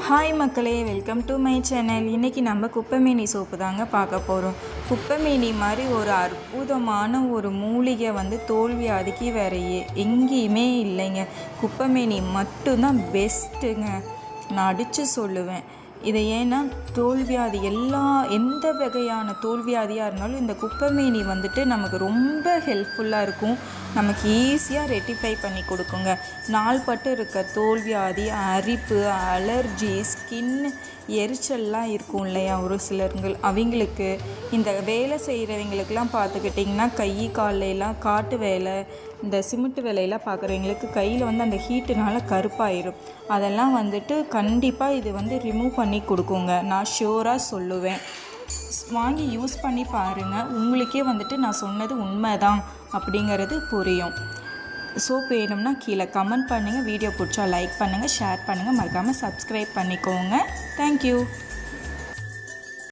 Hi மக்களே, welcome to my channel. இன்றைக்கி நம்ம குப்பைமேனி சோப்பு தாங்க பார்க்க போகிறோம். குப்பைமேனி மாதிரி ஒரு அற்புதமான ஒரு மூலிகை தோல் வியாதிக்கு வேறு எங்கேயுமே இல்லைங்க. குப்பைமேனி மட்டும்தான் பெஸ்ட்டுங்க, நான் அடித்து சொல்லுவேன். இதை ஏன்னா தோல்வியாதி எந்த வகையான தோல்வியாதியாக இருந்தாலும் இந்த குப்பைமேனி நமக்கு ரொம்ப ஹெல்ப்ஃபுல்லாக இருக்கும். நமக்கு ஈஸியாக ரெட்டிஃபை பண்ணி கொடுக்குங்க. நாள்பட்டு இருக்க தோல்வியாதி, அரிப்பு, அலர்ஜி, ஸ்கின் எரிச்சல்லாம் இருக்கும் இல்லையா ஒரு சிலர்கள், அவங்களுக்கு இந்த வேலை செய்கிறவங்களுக்கெல்லாம் பார்த்துக்கிட்டிங்கன்னா கை காலையெல்லாம் காட்டு வேலை, இந்த சிமெண்ட் வேலையெல்லாம் பார்க்குறவங்களுக்கு கையில் அந்த ஹீட்டுனால கருப்பாயிரும். அதெல்லாம் கண்டிப்பாக இது ரிமூவ் பண்ணி கொடுக்குங்க. நான் ஷூராக சொல்லுவேன். வாங்கி யூஸ் பண்ணி பாருங்கள். உங்களுக்கே நான் சொன்னது உண்மைதான் அப்படிங்கிறது புரியும். சோப் வேணும்னா கீழே கமெண்ட் பண்ணுங்கள். வீடியோ பிடிச்சா லைக் பண்ணுங்கள், ஷேர் பண்ணுங்கள், மறக்காமல் சப்ஸ்கிரைப் பண்ணிக்கோங்க. தேங்க்யூ.